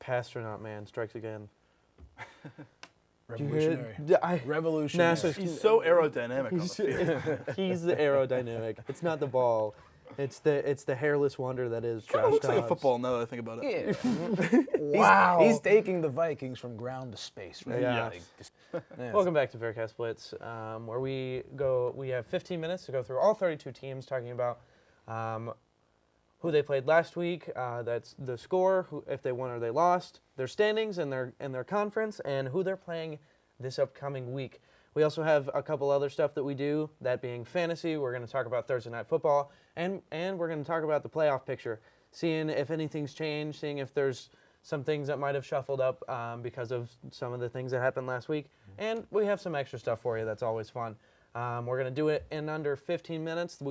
Pastronaut Man strikes again. Revolutionary. Revolutionary. He's so aerodynamic on the field. He's the aerodynamic. It's not the ball. It's the hairless wonder that is Kind Josh of looks like a Dobbs. football now that I think about it. Yeah. Wow. He's taking the Vikings from ground to space. Right? Yeah. Yeah. Welcome back to Bearcast Blitz, where we have 15 minutes to go through all 32 teams, talking about who they played last week. That's the score, if they won or they lost, their standings and their conference, and who they're playing this upcoming week. We also have a couple other stuff that we do, that being fantasy. We're going to talk about Thursday Night Football, and we're going to talk about the playoff picture, seeing if anything's changed, seeing if there's some things that might have shuffled up because of some of the things that happened last week. And we have some extra stuff for you that's always fun. We're going to do it in under 15 minutes.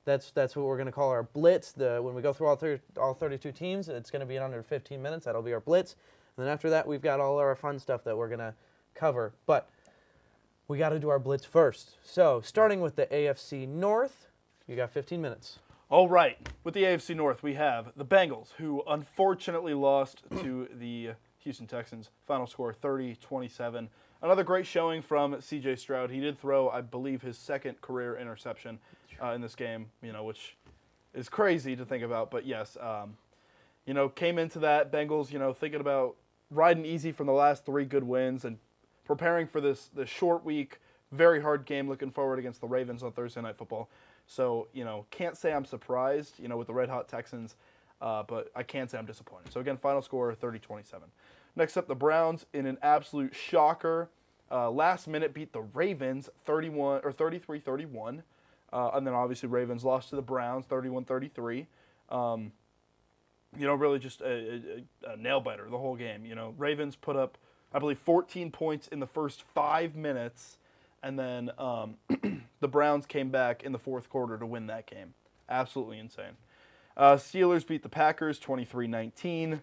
That's what we're going to call our Blitz. When we go through all 32 teams, it's going to be in under 15 minutes. That'll be our Blitz. And then after that, we've got all our fun stuff that we're going to cover. But we got to do our Blitz first. So starting with the AFC North, you got 15 minutes. All right. With the AFC North, we have the Bengals, who unfortunately lost to the Houston Texans. Final score 30-27. Another great showing from C.J. Stroud. He did throw, I believe, his second career interception in this game, which is crazy to think about. But yes, came into that Bengals, thinking about riding easy from the last 3 good wins and preparing for this short week, very hard game, looking forward against the Ravens on Thursday Night Football. So, can't say I'm surprised, with the red-hot Texans, but I can say I'm disappointed. So, again, final score 30-27. Next up, the Browns in an absolute shocker. Last minute beat the Ravens 33-31. And then, obviously, Ravens lost to the Browns 31-33. Really just a nail-biter the whole game. Ravens put up, I believe, 14 points in the first 5 minutes. And then the Browns came back in the fourth quarter to win that game. Absolutely insane. Steelers beat the Packers 23-19.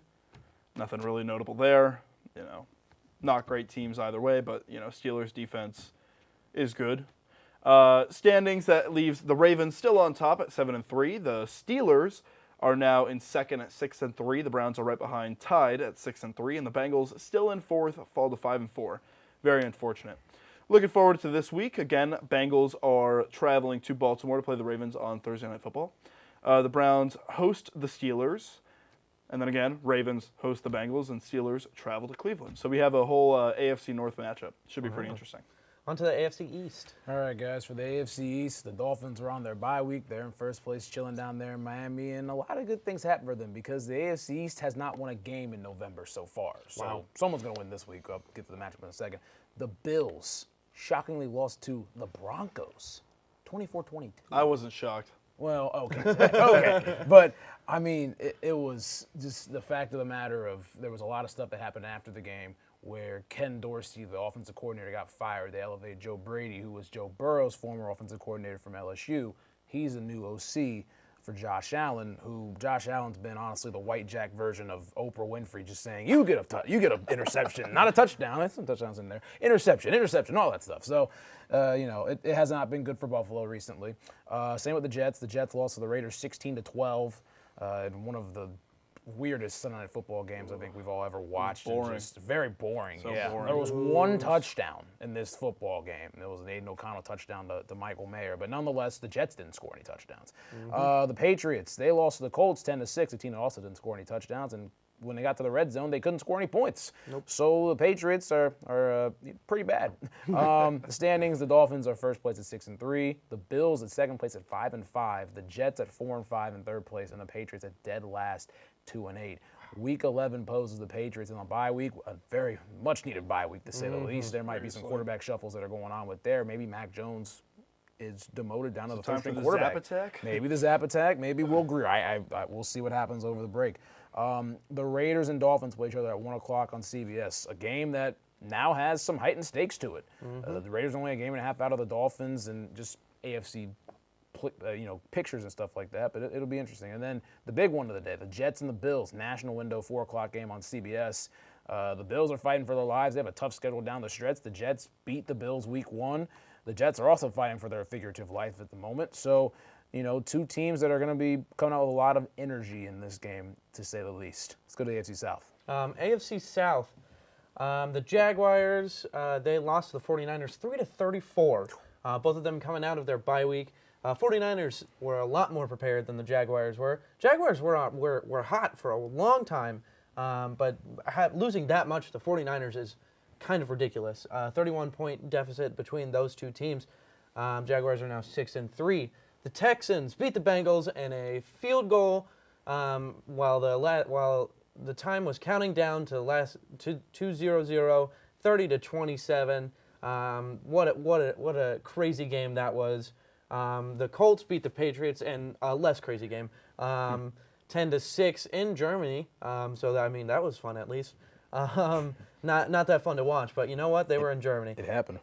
Nothing really notable there. Not great teams either way, but, Steelers defense is good. Standings, that leaves the Ravens still on top at 7-3. The Steelers are now in second at 6-3. The Browns are right behind, tied at 6-3. And the Bengals still in fourth, fall to 5-4. Very unfortunate. Looking forward to this week. Again, Bengals are traveling to Baltimore to play the Ravens on Thursday Night Football. The Browns host the Steelers. And then again, Ravens host the Bengals, and Steelers travel to Cleveland. So we have a whole AFC North matchup. Should be pretty interesting. On to the AFC East. All right, guys, for the AFC East, the Dolphins are on their bye week. They're in first place, chilling down there in Miami, and a lot of good things happen for them because the AFC East has not won a game in November so far. So someone's going to win this week. I'll get to the matchup in a second. The Bills shockingly lost to the Broncos, 24-22. I wasn't shocked. Well, okay. Okay. But, I mean, it was just the fact of the matter of there was a lot of stuff that happened after the game where Ken Dorsey, the offensive coordinator, got fired. They elevated Joe Brady, who was Joe Burrow's former offensive coordinator from LSU. He's a new OC for Josh Allen, who Josh Allen's been honestly the white jack version of Oprah Winfrey, just saying, you get an interception, not a touchdown. There's some touchdowns in there. Interception, all that stuff. So, it has not been good for Buffalo recently. Same with the Jets. The Jets lost to the Raiders 16-12 in one of the weirdest Sunday Night Football games I think we've all ever watched. Boring. Just very boring. So yeah. boring. There was one touchdown in this football game. It was an Aiden O'Connell touchdown to Michael Mayer. But nonetheless, the Jets didn't score any touchdowns. The Patriots, they lost to the Colts 10-6. The team that also didn't score any touchdowns. And when they got to the red zone, they couldn't score any points. Nope. So the Patriots are pretty bad. The standings, the Dolphins are first place at 6-3. The Bills at second place at 5-5. The Jets at 4-5 in third place. And the Patriots at dead last 2-8. Week 11 poses the Patriots on a bye week, a very much needed bye week to say the least. There might be some quarterback shuffles that are going on with there. Maybe Mac Jones is demoted down to the third string quarterback. Zap attack? Maybe the Zap attack. Maybe Will Grier. We'll see what happens over the break. The Raiders and Dolphins play each other at 1 o'clock on CBS, a game that now has some heightened stakes to it. The Raiders are only a game and a half out of the Dolphins and just AFC pictures and stuff like that, but it'll be interesting. And then the big one of the day, the Jets and the Bills, national window, 4 o'clock game on CBS. The Bills are fighting for their lives. They have a tough schedule down the stretch. The Jets beat the Bills week 1. The Jets are also fighting for their figurative life at the moment. So, two teams that are going to be coming out with a lot of energy in this game, to say the least. Let's go to the AFC South. AFC South. The Jaguars, they lost to the 49ers 3-34. Both of them coming out of their bye week. 49ers were a lot more prepared than the Jaguars were. Jaguars were hot for a long time, but losing that much to the 49ers is kind of ridiculous. 31-point deficit between those two teams. Jaguars are now 6-3. The Texans beat the Bengals in a field goal while the time was counting down to 2-0-0, 30-27. What a crazy game that was. The Colts beat the Patriots in a less crazy game, 10-6 in Germany. That was fun at least. Not that fun to watch, but you know what? They were in Germany. It happened.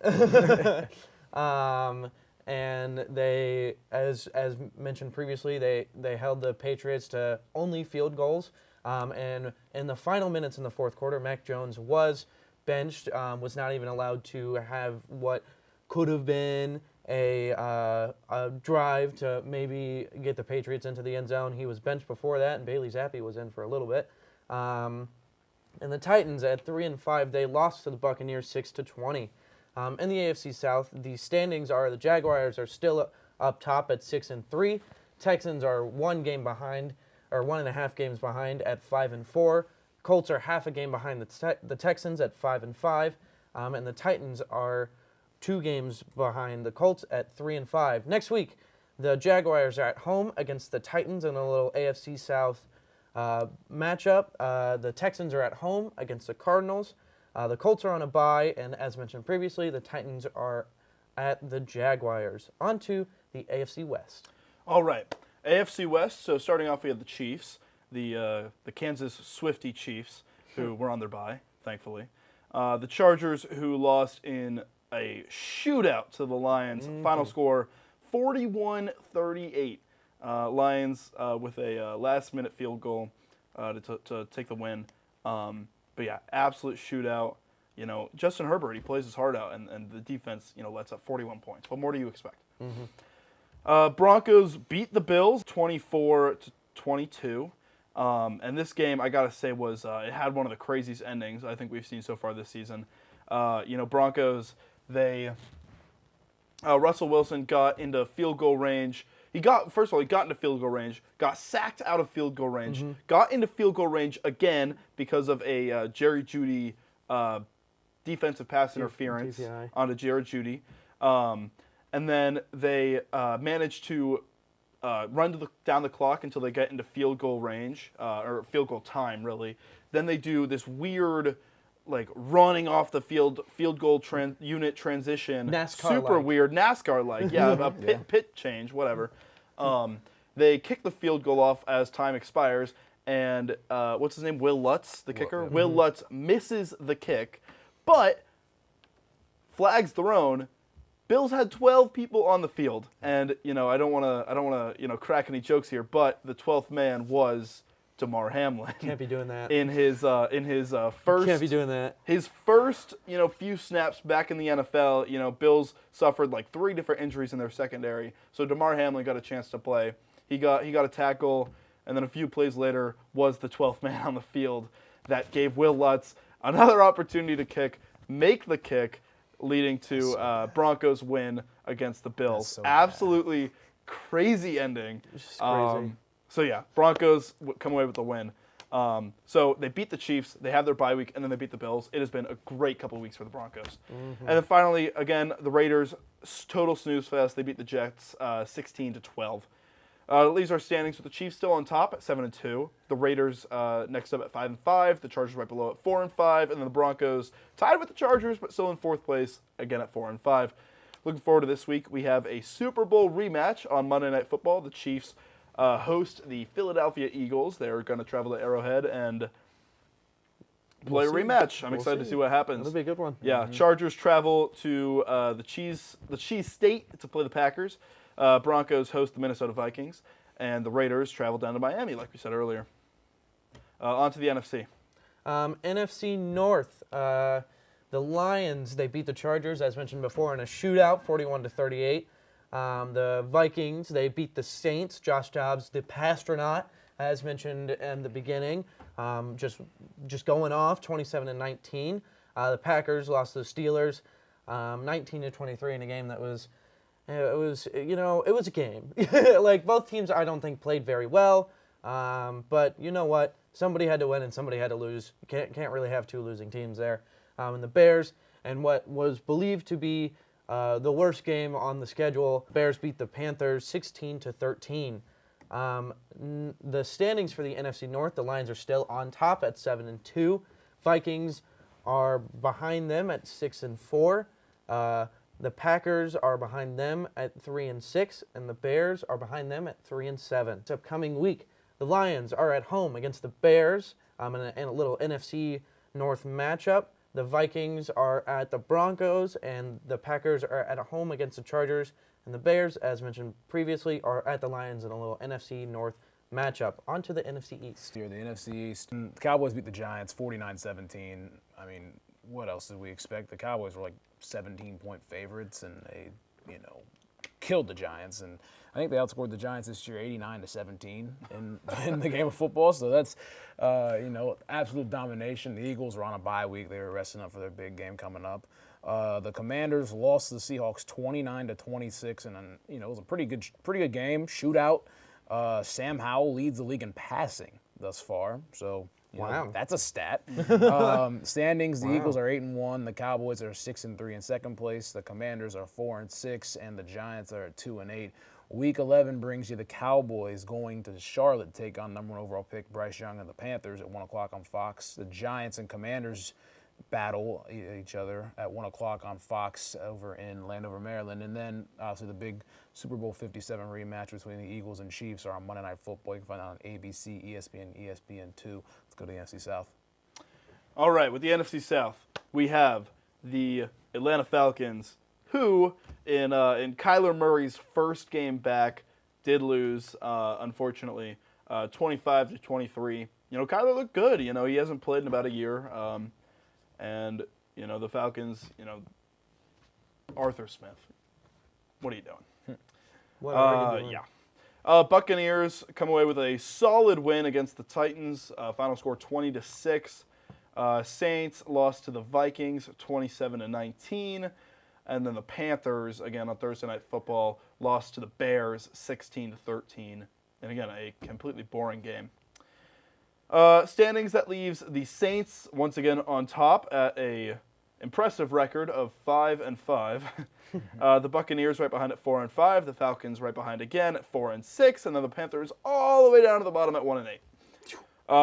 And they, as mentioned previously, they held the Patriots to only field goals. And in the final minutes in the fourth quarter, Mac Jones was benched, was not even allowed to have what could have been a drive to maybe get the Patriots into the end zone. He was benched before that, and Bailey Zappi was in for a little bit. And the Titans at 3-5, they lost to the Buccaneers 6-20. In the AFC South, the standings are the Jaguars are still up top at 6-3. Texans are 1 game behind, or 1.5 games behind at 5-4. Colts are half a game behind the Texans at 5-5, and the Titans are 2 games behind the Colts at 3-5. Next week, the Jaguars are at home against the Titans in a little AFC South matchup. The Texans are at home against the Cardinals. The Colts are on a bye, and as mentioned previously, the Titans are at the Jaguars. On to the AFC West. All right, AFC West. So starting off, we have the Chiefs, the Kansas Swiftie Chiefs, who were on their bye, thankfully. The Chargers, who lost in a shootout to the Lions. Final score, 41-38. Lions with a last-minute field goal to take the win. But yeah, absolute shootout. You know, Justin Herbert, he plays his heart out, and the defense, lets up 41 points. What more do you expect? Broncos beat the Bills 24-22. And this game, I gotta say, was it had one of the craziest endings I think we've seen so far this season. Broncos, Russell Wilson got into field goal range. He got into field goal range, got sacked out of field goal range, got into field goal range again because of a Jerry Jeudy defensive pass interference onto Jerry Jeudy. And then they managed to run down the clock until they get into field goal range, or field goal time, really. Then they do this weird, running off the field goal unit transition. NASCAR-like. Super weird, NASCAR-like. Yeah, a pit change, whatever. They kick the field goal off as time expires, and what's his name? Will Lutz, the kicker. Will Lutz misses the kick, but flags thrown. Bills had 12 people on the field, and I don't want to crack any jokes here, but the 12th man was Damar Hamlin. Can't be doing that. In his first. Can't be doing that. His first few snaps back in the NFL. Bills suffered 3 different injuries in their secondary, so Damar Hamlin got a chance to play. He got a tackle, and then a few plays later was the 12th man on the field that gave Will Lutz another opportunity to make the kick, leading to Broncos win against the Bills. So absolutely crazy ending. It's just crazy. So yeah, Broncos come away with the win. So they beat the Chiefs, they have their bye week, and then they beat the Bills. It has been a great couple of weeks for the Broncos. And then finally, again, the Raiders, total snooze fest. They beat the Jets 16-12. Leaves our standings with the Chiefs still on top at 7-2. The Raiders next up at 5-5. The Chargers right below at 4-5, and then the Broncos tied with the Chargers, but still in 4th place again at 4-5. Looking forward to this week. We have a Super Bowl rematch on Monday Night Football. The Chiefs host the Philadelphia Eagles. They're going to travel to Arrowhead and play a rematch. I'm excited to see what happens. That'll be a good one. Yeah, Chargers travel to the Cheese State to play the Packers. Broncos host the Minnesota Vikings, and the Raiders travel down to Miami, like we said earlier. On to the NFC. NFC North. The Lions, they beat the Chargers, as mentioned before, in a shootout, 41-38. The Vikings, they beat the Saints. Josh Dobbs, the Pastronaut, as mentioned in the beginning, just going off 27-19. The Packers lost to the Steelers 19-23 in a game that was. It was a game. Like, both teams, I don't think, played very well. But you know what? Somebody had to win and somebody had to lose. You can't really have two losing teams there. And the Bears, and what was believed to be the worst game on the schedule, Bears beat the Panthers 16-13. The standings for the NFC North, the Lions are still on top at 7-2. Vikings are behind them at 6-4. The Packers are behind them at 3-6, and the Bears are behind them at 3-7. This upcoming week, the Lions are at home against the Bears in a little NFC North matchup. The Vikings are at the Broncos, and the Packers are at home against the Chargers. And the Bears, as mentioned previously, are at the Lions in a little NFC North matchup. On to the NFC East. Here, the NFC East. The Cowboys beat the Giants 49-17. I mean, what else did we expect? The Cowboys were like 17-point favorites, and they, killed the Giants. And I think they outscored the Giants this year 89-17 in the game of football. So that's, absolute domination. The Eagles were on a bye week. They were resting up for their big game coming up. The Commanders lost to the Seahawks 29-26, and it was a pretty good game, shootout. Sam Howell leads the league in passing thus far, so wow, that's a stat. Standings: the Eagles are 8-1, the Cowboys are 6-3 in second place, the Commanders are 4-6, and the Giants are at 2-8. Week 11 brings you the Cowboys going to Charlotte, take on #1 overall pick Bryce Young and the Panthers at 1 o'clock on Fox. The Giants and Commanders battle each other at 1 o'clock on Fox over in Landover, Maryland. And then, obviously, the big Super Bowl 57 rematch between the Eagles and Chiefs are on Monday Night Football. You can find it on ABC, ESPN, ESPN2. Let's go to the NFC South. All right, with the NFC South, we have the Atlanta Falcons, who, in Kyler Murray's first game back, did lose, unfortunately, 25-23. Kyler looked good. He hasn't played in about a year. And, the Falcons, Arthur Smith, what are you doing? What are you doing? Yeah. Buccaneers come away with a solid win against the Titans. Final score 20-6. Saints lost to the Vikings 27-19. And then the Panthers, again on Thursday Night Football, lost to the Bears 16-13. And again, a completely boring game. Standings, that leaves the Saints once again on top at a impressive record of 5-5. The Buccaneers right behind at 4-5. The Falcons right behind again at 4-6, and then the Panthers all the way down to the bottom at 1-8.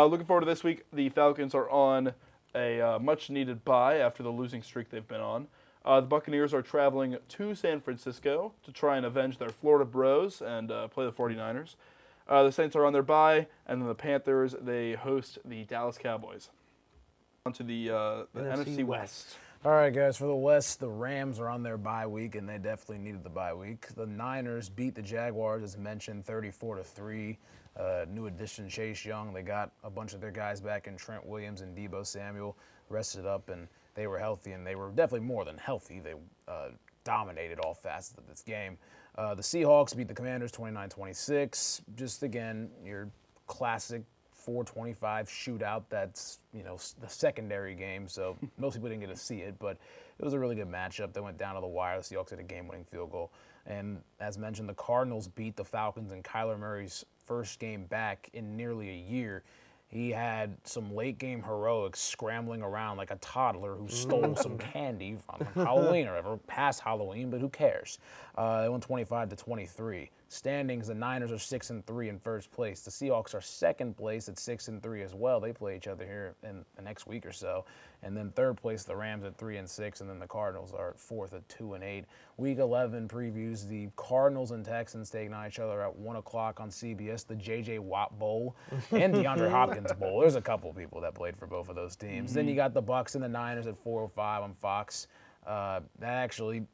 Looking forward to this week. The Falcons are on a much-needed bye after the losing streak they've been on. The Buccaneers are traveling to San Francisco to try and avenge their Florida bros and play the 49ers. The Saints are on their bye, and then the Panthers, they host the Dallas Cowboys. On to the NFC West. All right, guys, for the West, the Rams are on their bye week, and they definitely needed the bye week. The Niners beat the Jaguars, as mentioned, 34-3. New addition, Chase Young. They got a bunch of their guys back in Trent Williams and Deebo Samuel, rested up, and they were healthy, and they were definitely more than healthy. They dominated all facets of this game. The Seahawks beat the Commanders 29-26. Just, again, your classic 425 shootout. That's, the secondary game, so most people didn't get to see it, but it was a really good matchup. They went down to the wire. The Seahawks had a game-winning field goal. And as mentioned, the Cardinals beat the Falcons in Kyler Murray's first game back in nearly a year. He had some late-game heroics scrambling around like a toddler who stole some candy on Halloween or ever past Halloween, but who cares? They won 25-23. Standings, the Niners are 6-3 in first place. The Seahawks are second place at 6-3 as well. They play each other here in the next week or so. And then third place, the Rams at 3-6, and then the Cardinals are at fourth at 2-8. Week 11 previews the Cardinals and Texans taking on each other at 1 o'clock on CBS, the J.J. Watt Bowl and DeAndre Hopkins Bowl. There's a couple people that played for both of those teams. Mm-hmm. Then you got the Bucs and the Niners at 4:05 on Fox. That actually,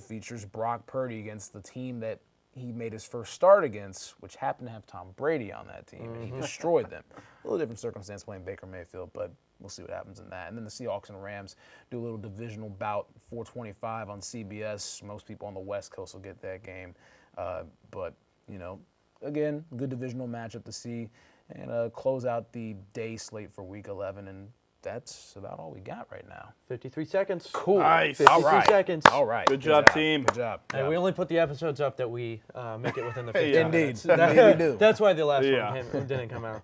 features Brock Purdy against the team that he made his first start against, which happened to have Tom Brady on that team, and he destroyed them. A little different circumstance playing Baker Mayfield, but we'll see what happens in that. And then the Seahawks and Rams do a little divisional bout, 4:25 on CBS. Most people on the West Coast will get that game. But, again, good divisional matchup to see. and close out the day slate for Week 11. And that's about all we got right now. 53 seconds. Cool. Nice. 52 All right. seconds. All right. Good job, team. Good job. Hey, we only put the episodes up that we make it within the 50 Yeah. minutes. Indeed we do. That's why the last Yeah. one didn't come out.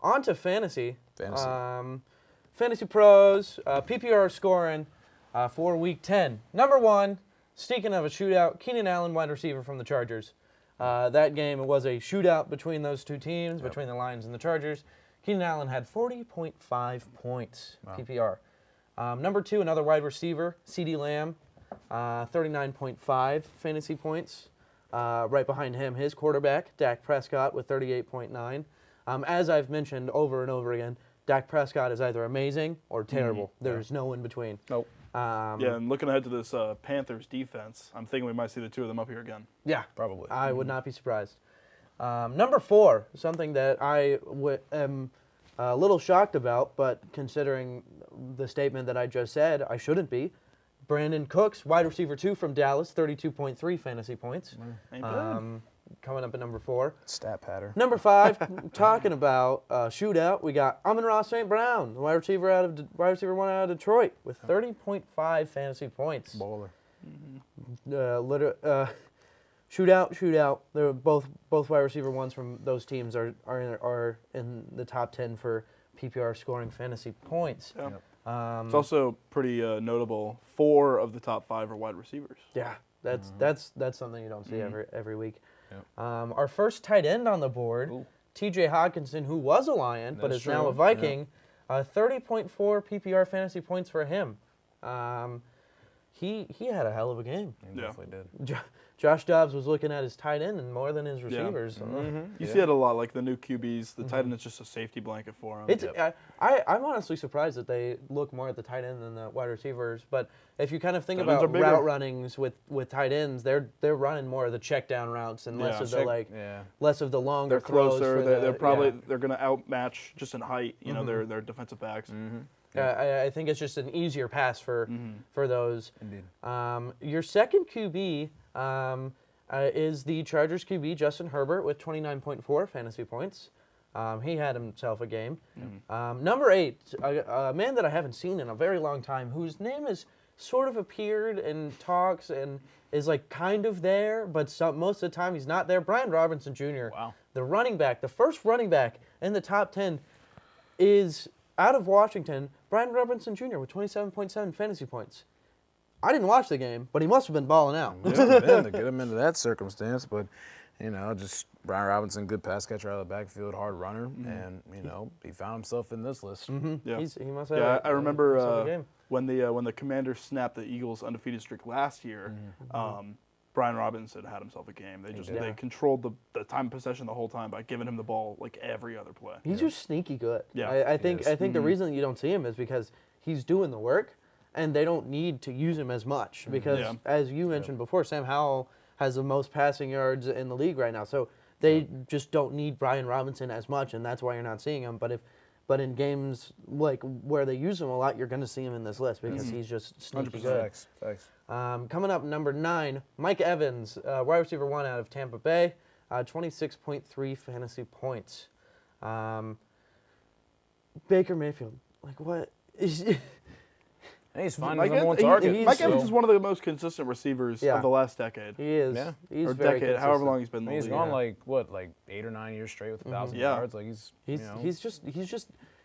On to fantasy. Fantasy. Fantasy pros, PPR scoring for Week 10. Number 1, speaking of a shootout, Keenan Allen, wide receiver from the Chargers. That game, it was a shootout between those two teams, between the Lions and the Chargers. Keenan Allen had 40.5 points, PPR. Number 2, another wide receiver, CeeDee Lamb, 39.5 fantasy points. Right behind him, his quarterback, Dak Prescott, with 38.9. As I've mentioned over and over again, Dak Prescott is either amazing or terrible. There's no in between. Nope. Yeah, and looking ahead to this Panthers defense, I'm thinking we might see the two of them up here again. Yeah, Probably. I would not be surprised. Number 4, something that I am a little shocked about, but considering the statement that I just said, I shouldn't be. Brandon Cooks, wide receiver 2 from Dallas, 32.3 fantasy points. Ain't bad. Coming up at number 4. Stat pattern. Number 5, talking about shootout, we got Amon-Ra St. Brown, wide receiver 1 out of Detroit, with 30.5 fantasy points. Baller. Shootout. They're both wide receiver 1s from those teams are in the top 10 for PPR scoring fantasy points. Yeah. It's also pretty notable. 4 of the top 5 are wide receivers. Yeah, that's something you don't see every week. Yep. Our first tight end on the board, T.J. Hawkinson, who was a Lion but That's is now a true. Viking, 30.4 PPR fantasy points for him. He had a hell of a game. He Yeah. definitely did. Josh Dobbs was looking at his tight end and more than his receivers. You see it a lot, like the new QBs. The tight end is just a safety blanket for them. It's I'm honestly surprised that they look more at the tight end than the wide receivers. But if you kind of think Tight ends are about bigger. route runnings with tight ends, they're running more of the check down routes and less Yeah. of the less of the longer They're throws. closer. for They're the- probably yeah. they're going to outmatch just in height. You know, they're defensive backs. I think it's just an easier pass for those. Indeed. Your second QB is the Chargers QB, Justin Herbert, with 29.4 fantasy points. He had himself a game. Number 8, a man that I haven't seen in a very long time, whose name has sort of appeared in talks and is like kind of there, but most of the time he's not there. Brian Robinson Jr., Wow. the running back, the first running back in the top 10 is out of Washington, Brian Robinson Jr. with 27.7 fantasy points. I didn't watch the game, but he must have been balling out. To get him into that circumstance, but just Brian Robinson, good pass catcher out of the backfield, hard runner, and he found himself in this list. Yeah. He must have. Yeah, I himself a remember game. when the Commanders snapped the Eagles' undefeated streak last year. Brian Robinson had himself a game. They controlled the time of possession the whole time by giving him the ball like every other play. He's just sneaky good. Yeah, I think is. the reason you don't see him is because he's doing the work, and they don't need to use him as much because, Yeah. as you mentioned before, Sam Howell has the most passing yards in the league right now. So they just don't need Brian Robinson as much, and that's why you're not seeing him. But in games like where they use him a lot, you're going to see him in this list because he's just sneaky 100%. good. Facts. Coming up, number 9, Mike Evans, wide receiver 1 out of Tampa Bay, 26.3 fantasy points. Baker Mayfield, like what? Hey, he's finding Mike the number one Evans- target. Mike Evans is one of the most consistent receivers Yeah. of the last decade. He is. Yeah. He's Or very decade, however consistent. long he's been in the He's league. gone like 8 or 9 years straight with 1,000 Yeah. yards. Like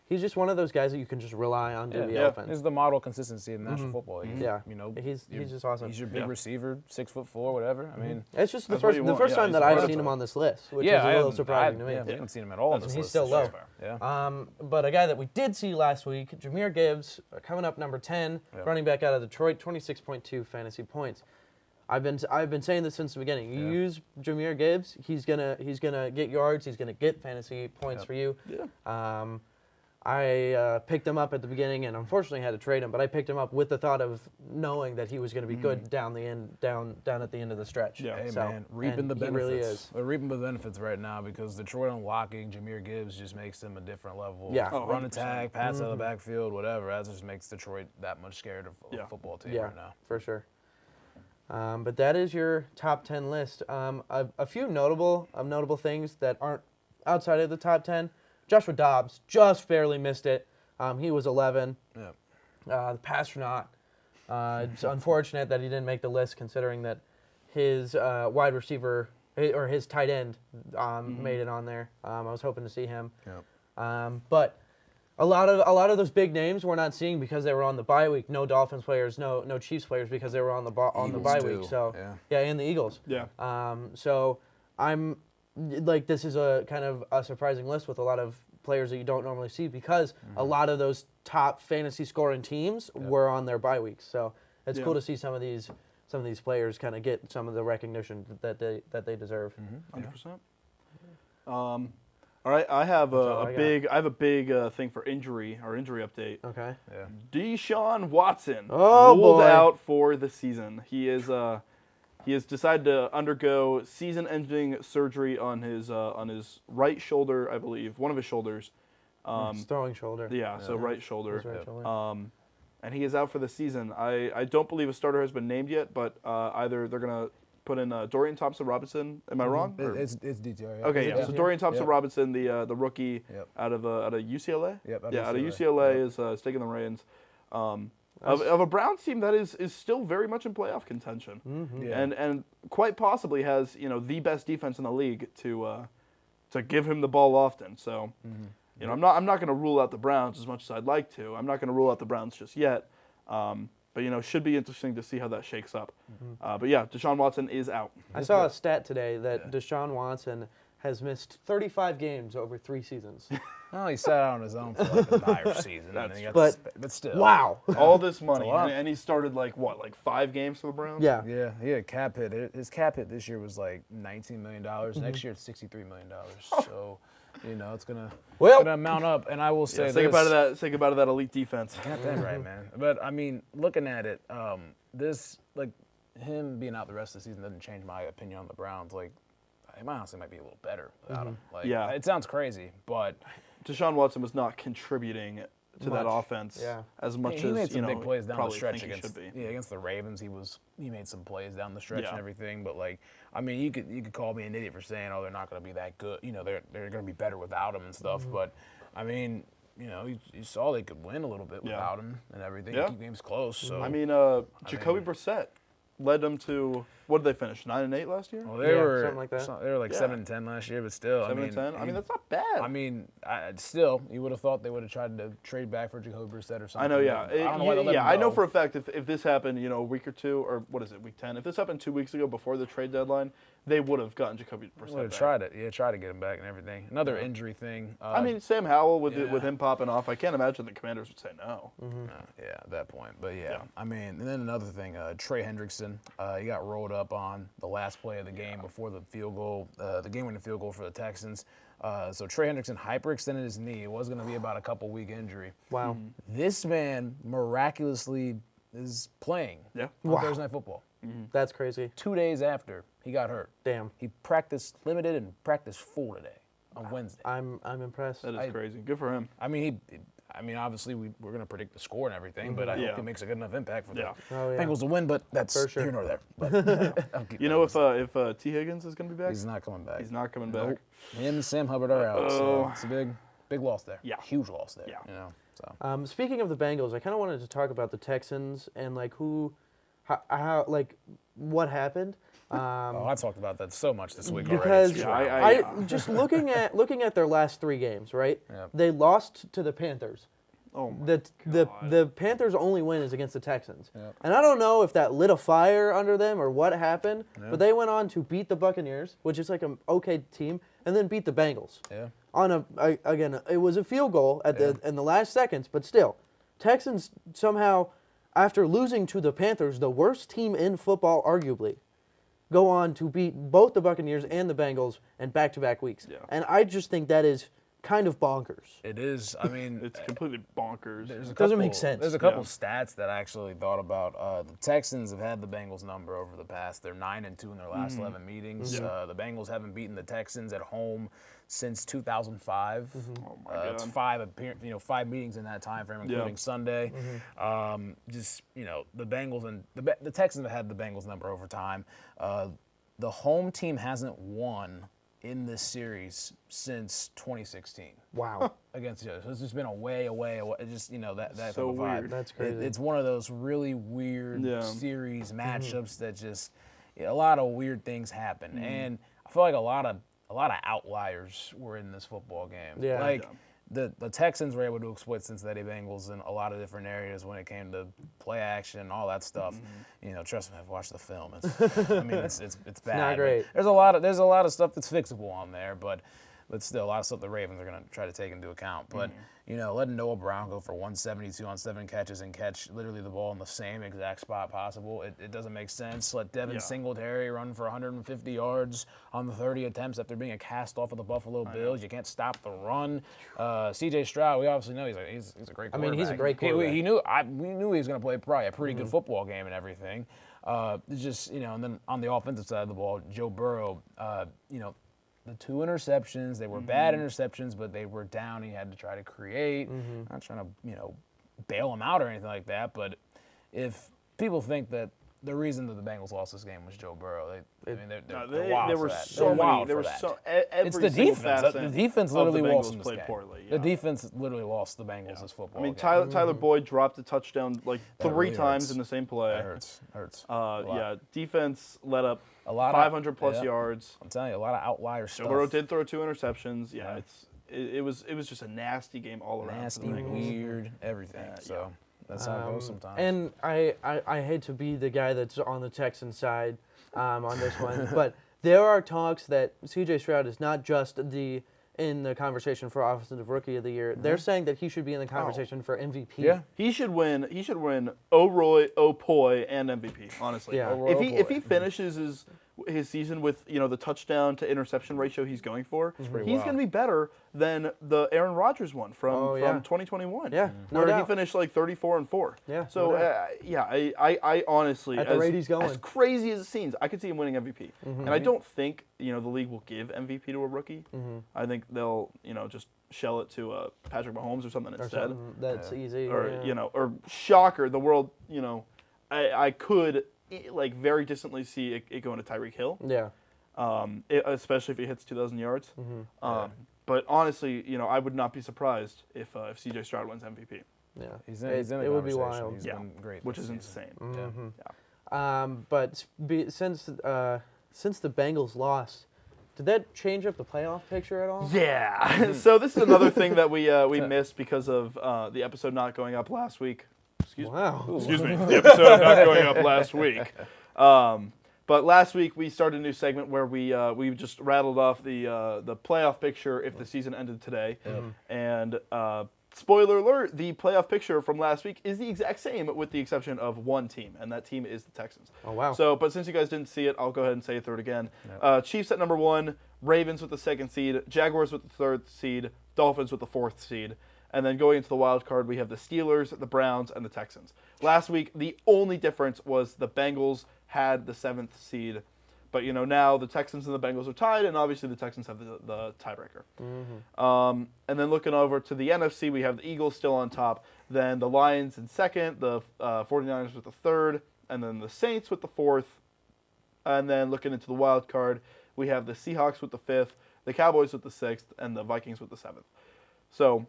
He's just one of those guys that you can just rely on to be Yeah. open. He's the model consistency in National Football. He's, Yeah. he's He's just awesome. He's your big Yeah. receiver, 6'4", whatever. I mean, It's just the That's what first you the want. first Yeah, time he's that a I've prototype. seen him on this list, which yeah, is a little surprising to me. I haven't seen him at all on this He's list. still so low. far. Yeah. But a guy that we did see last week, Jahmyr Gibbs, coming up number 10, running back out of Detroit, 26.2 fantasy points. I've been saying this since the beginning. You use Jahmyr Gibbs, he's gonna get yards, he's gonna get fantasy points for you. Yeah. I picked him up at the beginning and unfortunately had to trade him, but I picked him up with the thought of knowing that he was going to be good down at the end of the stretch. Yeah. Hey, So, man, reaping and the he benefits. really is. We're reaping the benefits right now because Detroit unlocking Jahmyr Gibbs just makes him a different level. Yeah. Run 100%. attack, pass out of the backfield, whatever. That just makes Detroit that much scared of a football team Yeah, right now. for sure. But that is your top 10 list. A few notable things that aren't outside of the top 10, Joshua Dobbs just barely missed it. He was 11. Yeah. The Pastronaut. It's unfortunate that he didn't make the list, considering that his wide receiver or his tight end made it on there. I was hoping to see him. Yeah. But a lot of those big names we're not seeing because they were on the bye week. No Dolphins players, no Chiefs players because they were on the bye week. So and the Eagles. Yeah. So I'm like, this is a kind of a surprising list with a lot of players that you don't normally see because a lot of those top fantasy scoring teams were on their bye weeks. So it's cool to see some of these players kind of get some of the recognition that they deserve. 100%. All right, I have a big thing for injury update. Okay. Yeah. Deshaun Watson Oh, ruled boy. out for the season. He has decided to undergo season-ending surgery on his right shoulder, I believe, one of his shoulders. His throwing shoulder. Yeah, so right shoulder. His right shoulder. And he is out for the season. I don't believe a starter has been named yet, but either they're gonna put in Dorian Thompson-Robinson. Am I wrong? It's DTR. Yeah. Okay, Is it yeah. So DTR? Dorian Thompson-Robinson, the rookie out of UCLA. Yep, Yeah, out of UCLA is taking the reins of a Browns team that is still very much in playoff contention, Yeah. and quite possibly has the best defense in the league to give him the ball often. So I'm not going to rule out the Browns as much as I'd like to. I'm not going to rule out the Browns just yet. But should be interesting to see how that shakes up. But yeah, Deshaun Watson is out. I saw a stat today that Deshaun Watson has missed 35 games over 3 seasons. Well, he sat out on his own for like the entire season. That's and he got but still. Wow. All this money, lot. and he started like 5 games for the Browns? Yeah. Yeah, he had a cap hit. His cap hit this year was like $19 million. Next year it's $63 million. So, it's gonna mount up. And I will say Say goodbye to that elite defense. Goddamn right, man. But I mean, looking at it, this him being out the rest of the season doesn't change my opinion on the Browns. Like, it honestly might be a little better without him. Like, Yeah. It sounds crazy, but Deshaun Watson was not contributing to that offense as much he as made some big plays down the probably stretch think he should be. against the Ravens. He made some plays down the stretch Yeah. and everything. But you could call me an idiot for saying, they're not going to be that good. They're going to be better without him and stuff. But I mean, you saw they could win a little bit without him and everything. Yeah. Keep games close. So I mean, Jacoby Brissett led them to, what did they finish, 9-8 last year? well, they were something like that. They were like 7-10 last year, but still, 7-10. I mean, that's not bad. I mean, still, you would have thought they would have tried to trade back for Jacoby Brissett or something. I know, yeah. I don't know why they let him I know go. for a fact if this happened, a week or two, or what is it, week 10? If this happened 2 weeks ago before the trade deadline, they would have gotten Jacoby Brissett Would have back. tried it. Yeah, tried to get him back and everything. Another injury thing. I mean, Sam Howell with yeah. him popping off, I can't imagine the Commanders would say no. yeah, at that point. But yeah, I mean, and then another thing, Trey Hendrickson, he got rolled up on the last play of the game before the field goal, the game-winning field goal for the Texans. So Trey Hendrickson hyperextended his knee. It was going to be about a couple-week injury. Wow. This man miraculously is playing on Thursday Night Football. That's crazy. 2 days after he got hurt. Damn. He practiced limited and practiced full today on Wednesday. I'm impressed. That is crazy. Good for him. I mean, obviously we're going to predict the score and everything, but I hope he makes a good enough impact for the Bengals to win. But that's For sure. here nor there. But I'll keep that. If T. Higgins is going to be back? He's not coming back. He's not coming back. Nope. Him and Sam Hubbard are out. So it's a big loss there. Yeah. Huge loss there. Yeah. So. Speaking of the Bengals, I kind of wanted to talk about the Texans and how what happened. I talked about that so much this week Because already. Yeah, I just looking at their last 3 games, right? Yep. They lost to the Panthers. Oh my The Panthers' only win is against the Texans. Yep. And I don't know if that lit a fire under them or what happened, but they went on to beat the Buccaneers, which is like an okay team, and then beat the Bengals. Yeah. Again, it was a field goal in the last seconds, but still, Texans somehow, after losing to the Panthers, the worst team in football, arguably, go on to beat both the Buccaneers and the Bengals in back-to-back weeks. Yeah. And I just think that is kind of bonkers. It is. I mean, It's completely bonkers. Doesn't make sense. There's a couple stats that I actually thought about. The Texans have had the Bengals number over the past. They're 9-2 in their last 11 meetings. The Bengals haven't beaten the Texans at home since 2005. Oh my God. It's 5 meetings in that time frame, including Sunday. The Bengals and the Texans have had the Bengals number over time. The home team hasn't won in this series since 2016 Wow. against each other. So it's just been away. It's just, that type So of vibe. weird. That's crazy. It's one of those really weird Yeah. series matchups that just a lot of weird things happen. Mm-hmm. And I feel like a lot of outliers were in this football game. Yeah. Like the Texans were able to exploit Cincinnati Bengals in a lot of different areas when it came to play action and all that stuff. Mm-hmm. Trust me, I've watched the film. It's bad. not but great. There's a lot of stuff that's fixable on there, but still a lot of stuff the Ravens are going to try to take into account. But letting Noah Brown go for 172 on 7 catches and catch literally the ball in the same exact spot possible, it doesn't make sense. Let Devin Singletary run for 150 yards on the 30 attempts after being a cast off of the Buffalo Bills. You can't stop the run. C.J. Stroud, we obviously know he's a great quarterback. He's a great quarterback. We knew he was going to play probably a pretty good football game and everything. It's just and then on the offensive side of the ball, Joe Burrow, the 2 interceptions, they were bad interceptions, but they were down. He had to try to create. Not trying to, bail him out or anything like that. But if people think that the reason that the Bengals lost this game was Joe Burrow, they're wild there for were that. so They're many. wild There for were that. so It's every the single defense. facet The defense of literally the lost Bengals in this played game. poorly. The defense literally lost the Bengals this football I mean, game. Tyler Boyd dropped a touchdown like That 3 really times hurts. in the same play. That hurts. A lot. Defense let up A lot 500 of, plus yeah. yards. I'm telling you, a lot of outlier Joe stuff. Burrow did throw 2 interceptions. Yeah. It was just a nasty game all around. Nasty, for the Bengals. weird, everything. So that's how it goes sometimes. And I hate to be the guy that's on the Texan side on this one, but there are talks that C.J. Stroud is not just in the conversation for Offensive Rookie of the Year. They're saying that he should be in the conversation for MVP. Yeah. He should win. He should win O'Poy and MVP. Honestly, Yeah. If he finishes his season with the touchdown to interception ratio he's going for, he's wild. going to be better than the Aaron Rodgers one from 2021. Yeah, no where he doubt. finished like 34-4. Yeah, So no doubt. I honestly, At the rate he's going. as crazy as it seems, I could see him winning MVP. And I don't think the league will give MVP to a rookie. I think they'll just shell it to Patrick Mahomes or something Or instead. something that's easy. Or yeah. or shocker, the world. I could like very distantly see it going to Tyreek Hill. Yeah. Especially if he hits 2,000 yards. But honestly, I would not be surprised if C.J. Stroud wins MVP. Yeah. He's in the it would be conversation. wild. He's been great Which this is season. insane. Yeah. But since the Bengals lost, did that change up the playoff picture at all? Yeah. So this is another thing that we missed because of the episode not going up last week. Wow. Excuse me. The episode not going up last week. But last week we started a new segment where we just rattled off the playoff picture if the season ended today. And spoiler alert, the playoff picture from last week is the exact same with the exception of one team, and that team is the Texans. Oh, wow. So, but since you guys didn't see it, I'll go ahead and say it through it again. Chiefs at number 1, Ravens with the 2nd seed, Jaguars with the 3rd seed, Dolphins with the 4th seed. And then going into the wild card, we have the Steelers, the Browns, and the Texans. Last week, the only difference was the Bengals had the 7th seed. But, now the Texans and the Bengals are tied, and obviously the Texans have the tiebreaker. And then looking over to the NFC, we have the Eagles still on top, then the Lions in 2nd, the 49ers with the 3rd, and then the Saints with the 4th. And then looking into the wild card, we have the Seahawks with the 5th, the Cowboys with the 6th, and the Vikings with the 7th. So,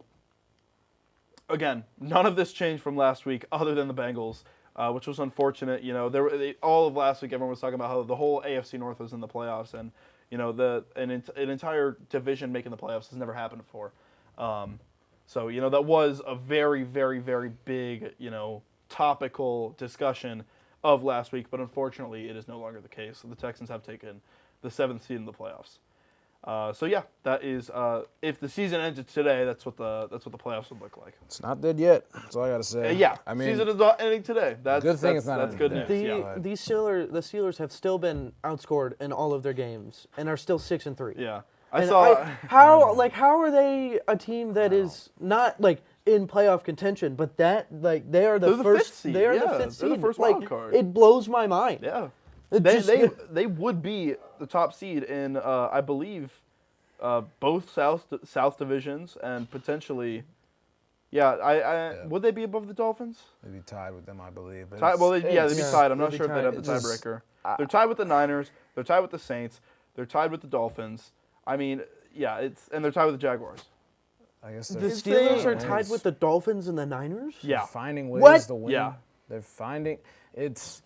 again, none of this changed from last week other than the Bengals, which was unfortunate. All of last week, everyone was talking about how the whole AFC North was in the playoffs, and an entire division making the playoffs has never happened before. So that was a very, very, very big topical discussion of last week, but unfortunately, it is no longer the case. So the Texans have taken the 7th seed in the playoffs. That is if the season ended today, that's what the playoffs would look like. It's not dead yet. That's all I got to say. I mean, season is not ending today. That's good thing it's not that's ending good today. news. The Steelers have still been outscored in all of their games and are still 6-3. Yeah, How are they a team that is not in playoff contention, but they are the They're the first 5th seed. They are Yeah, the 5th they're seed. the first wild card. It blows my mind. Yeah, It they would be the top seed in I believe both South divisions and potentially. Would they be above the Dolphins? They'd be tied with them, I believe. But They'd be tied. I'm not they'd be sure if they'd tied. have the tiebreaker. They're tied with the Niners. They're tied with the Saints. They're tied with the Dolphins. I mean, yeah, and they're tied with the Jaguars. I guess The they're Steelers are finding tied ways. with the Dolphins and the Niners? Yeah. They're finding ways What? to win. Yeah. They're finding it's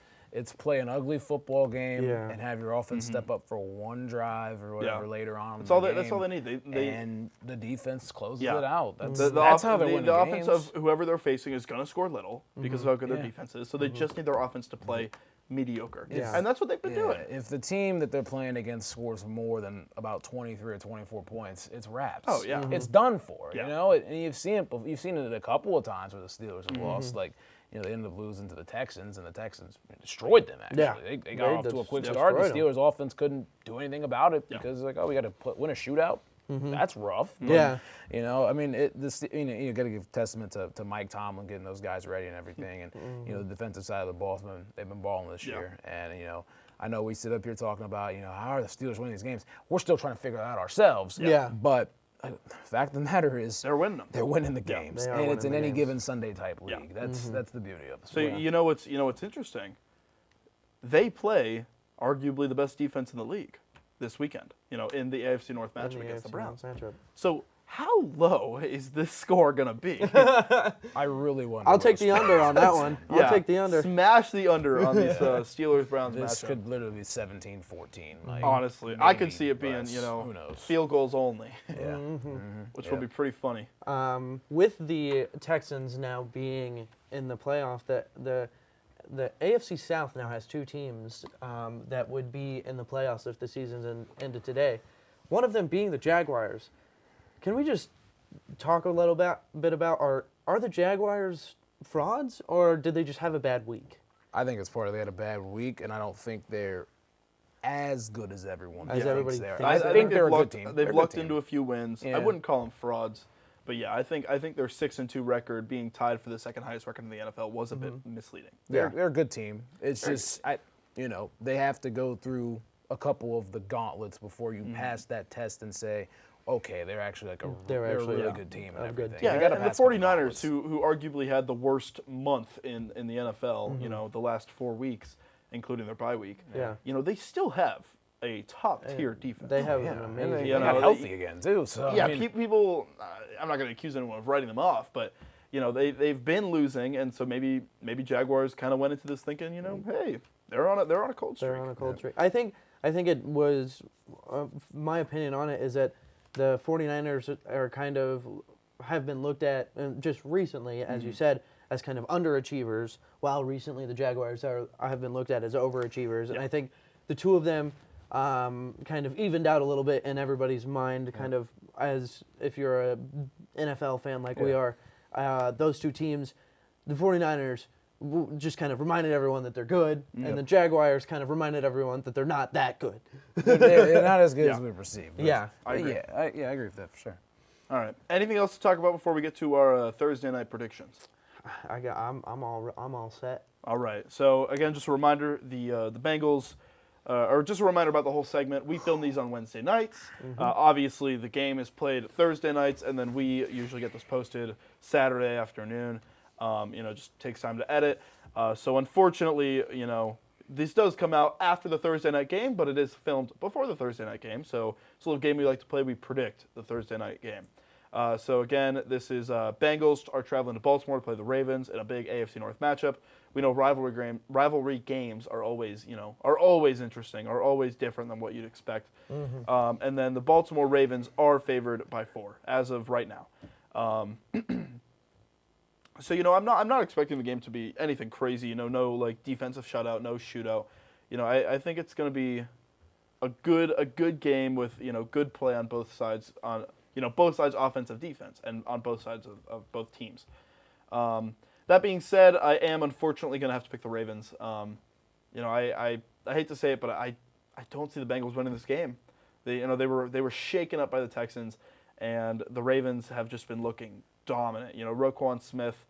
play an ugly football game Yeah. and have your offense step up for one drive or whatever later on. That's in all the they. That's game, all they need. They and the defense closes Yeah. it out. That's, the that's how they're winning the games. offense of whoever they're facing is going to score little because of how good their Yeah. defense is. So they just need their offense to play mediocre, Yeah. and that's what they've been doing. If the team that they're playing against scores more than about 23 or 24 points, it's wraps. Oh, yeah. It's done for. Yeah. You know, and you've seen it a couple of times where the Steelers have lost. Like, they ended up losing to the Texans, and the Texans destroyed them. Actually, Yeah. they got off to a quick They start. The destroyed Steelers' offense couldn't do anything about it because we got to win a shootout. That's rough. But, Yeah. I mean, you got to give testament to Mike Tomlin getting those guys ready and everything, and the defensive side of the ball, they've been balling this year, and I know we sit up here talking about how are the Steelers winning these games. We're still trying to figure it out ourselves. Yeah. But the fact of the matter is They're winning them. they're winning the games, they are and it's winning an the any games. given Sunday type league. Yeah. That's the beauty of it. So you know what's interesting? They play arguably the best defense in the league this weekend. In the AFC North matchup In the against the AFC Browns. matchup. So how low is this score gonna be? I really wonder. I'll what take the the under on that one. I'll take the under. Smash the under on this Steelers-Browns This matchup. could literally be 17-14. Like, Honestly, I could maybe see it being, less. Who knows? field goals only, Yeah. which would be pretty funny. With the Texans now being in the playoff, the AFC South now has two teams that would be in the playoffs if the season's ended today. One of them being the Jaguars. Can we just talk a little bit about are the Jaguars frauds, or did they just have a bad week? I think it's part of they had a bad week, and I don't think they're as good as everyone As thinks everybody they are. thinks I they think they're a good team. They've They're a good lucked team. into a few wins. Yeah. I wouldn't call them frauds, but yeah, I think their 6-2 record being tied for the second highest record in the NFL was a bit misleading. They're a good team. It's just they have to go through a couple of the gauntlets before you pass that test and say, okay, they're actually they're a really good team and good everything. team. Yeah, They gotta and the pass a couple 49ers, gauntlets. who arguably had the worst month in the NFL, the last 4 weeks, including their bye week. Yeah. They still have a top tier defense. They have Yeah, an and amazing. they You got know, healthy again too. So Yeah, I mean, people. I'm not going to accuse anyone of writing them off, but they've been losing, and so maybe Jaguars kind of went into this thinking, hey, they're on a cold streak. They're on a cold streak. I think it was my opinion on it is that the 49ers are have been looked at just recently, as you said, as kind of underachievers, while recently the Jaguars have been looked at as overachievers. And I think the two of them kind of evened out a little bit in everybody's mind, kind of as if you're a NFL fan like we are. Those two teams, the 49ers just kind of reminded everyone that they're good, and the Jaguars kind of reminded everyone that they're not that good. they're not as good Yeah. as we perceive. but- Yeah. I agree. I agree with that for sure. All right. Anything else to talk about before we get to our Thursday night predictions? I'm all set. All right. So again, just a reminder: the Bengals, or just a reminder about the whole segment. We film these on Wednesday nights. Obviously, the game is played Thursday nights, and then we usually get this posted Saturday afternoon. Just takes time to edit. So unfortunately, this does come out after the Thursday night game, but it is filmed before the Thursday night game. So it's a little game we like to play. We predict the Thursday night game. So again, this is Bengals are traveling to Baltimore to play the Ravens in a big AFC North matchup. We know rivalry games are always interesting, are always different than what you'd expect. And then the Baltimore Ravens are favored by 4 as of right now. So I'm not expecting the game to be anything crazy. No like defensive shutout, no shootout. I think it's going to be a good game with good play on both sides on both sides offensive defense and on both sides of both teams. That being said, I am unfortunately going to have to pick the Ravens. I hate to say it, but I don't see the Bengals winning this game. They were shaken up by the Texans, and the Ravens have just been looking dominant. Roquan Smith,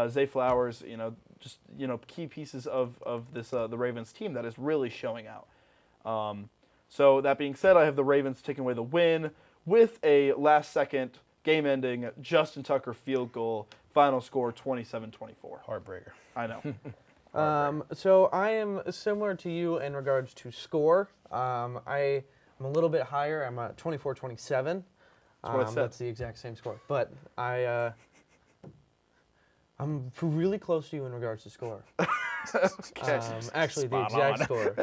Zay Flowers, just key pieces of this the Ravens team that is really showing out. So that being said, I have the Ravens taking away the win with a last-second game-ending Justin Tucker field goal. Final score 27-24. Heartbreaker. I know. So I am similar to you in regards to score. I I'm a little bit higher. I'm at 24-27. That's what I said. That's the exact same score. But I'm really close to you in regards to score. Actually, the Spot exact score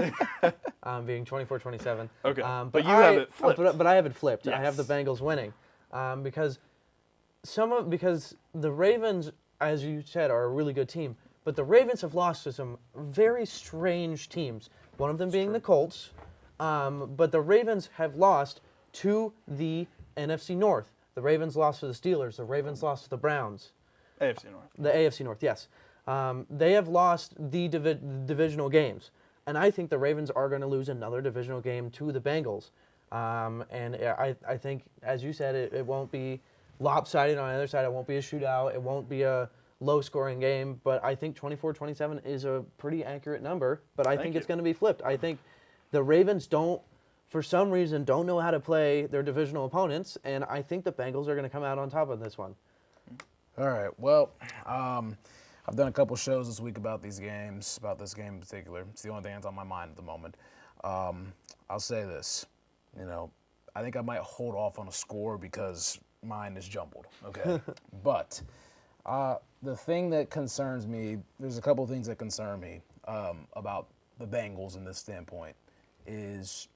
being 24-27. Okay, But but you have it flipped. But I have it flipped. I Yes. have the Bengals winning because the Ravens, as you said, are a really good team. But the Ravens have lost to some very strange teams. One of them being the Colts. But the Ravens have lost to the NFC North. The Ravens lost to the Steelers. The Ravens lost to the Browns. AFC North. The AFC North, yes. They have lost the divisional games. And I think the Ravens are going to lose another divisional game to the Bengals. And I think, as you said, it won't be lopsided on either side. It won't be a shootout. It won't be a low-scoring game. But I think 24-27 is a pretty accurate number. But I think it's going to be flipped. I think the Ravens for some reason, don't know how to play their divisional opponents. And I think the Bengals are going to come out on top of this one. All right. Well, I've done a couple shows this week about these games, about this game in particular. It's the only thing that's on my mind at the moment. I'll say this. I think I might hold off on a score because mine is jumbled. Okay. But the thing that concerns me, there's a couple things that concern me about the Bengals in this standpoint, is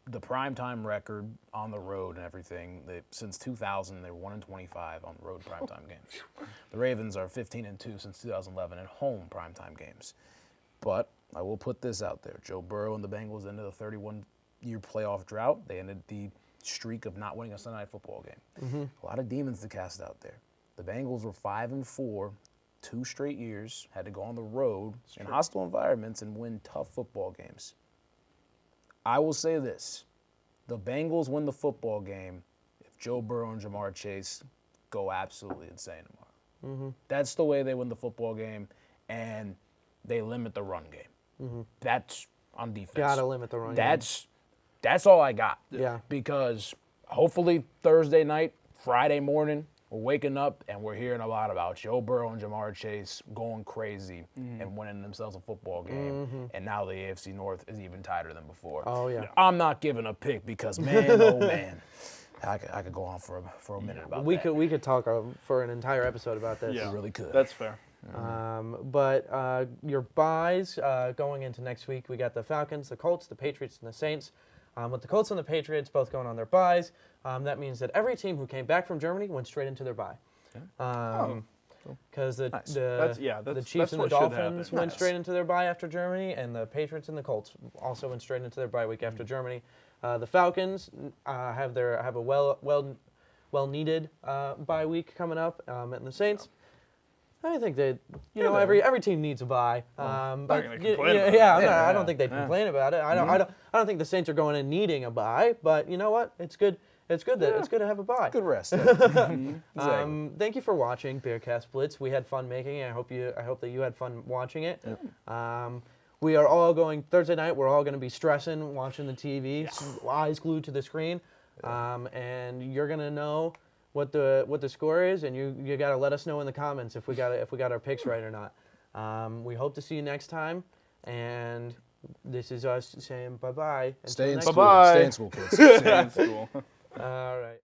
the primetime record on the road and everything. Since 2000, they were 1-25 on the road primetime games. The Ravens are 15-2 since 2011 at home primetime games. But I will put this out there. Joe Burrow and the Bengals ended a 31-year playoff drought. They ended the streak of not winning a Sunday night football game. Mm-hmm. A lot of demons to cast out there. The Bengals were 5-4, 2 straight years, had to go on the road in hostile environments and win tough football games. I will say this. The Bengals win the football game if Joe Burrow and Jamar Chase go absolutely insane tomorrow. Mm-hmm. That's the way they win the football game, and they limit the run game. Mm-hmm. That's on defense. Gotta limit the run game. That's all I got. Yeah. Because hopefully Thursday night, Friday morning, we're waking up and we're hearing a lot about Joe Burrow and Jamar Chase going crazy and winning themselves a football game. Mm-hmm. And now the AFC North is even tighter than before. Oh, yeah. I'm not giving a pick because, man, oh, man. I could go on for a minute about that. We could talk for an entire episode about this. Yeah, We really could. That's fair. But your buys going into next week, we got the Falcons, the Colts, the Patriots, and the Saints. With the Colts and the Patriots both going on their buys, that means that every team who came back from Germany went straight into their bye. Because the Chiefs and the Dolphins went straight into their bye after Germany, and the Patriots and the Colts also went straight into their bye week after Germany. The Falcons have a well needed bye week coming up, and the Saints. I think every team needs a bye. I don't think they'd complain about it. I don't think the Saints are going in needing a bye. But you know what? It's good. It's good to have a bye. Good rest. Thank you for watching Bearcast Blitz. We had fun making it. I hope that you had fun watching it. Yep. We are all going Thursday night. We're all going to be stressing, watching the TV, eyes glued to the screen, and you're gonna know what the score is, and you got to let us know in the comments if we got our picks right or not. We hope to see you next time, and this is us saying bye-bye. Stay in school. Bye-bye. Stay in school, kids. Stay in school. All right.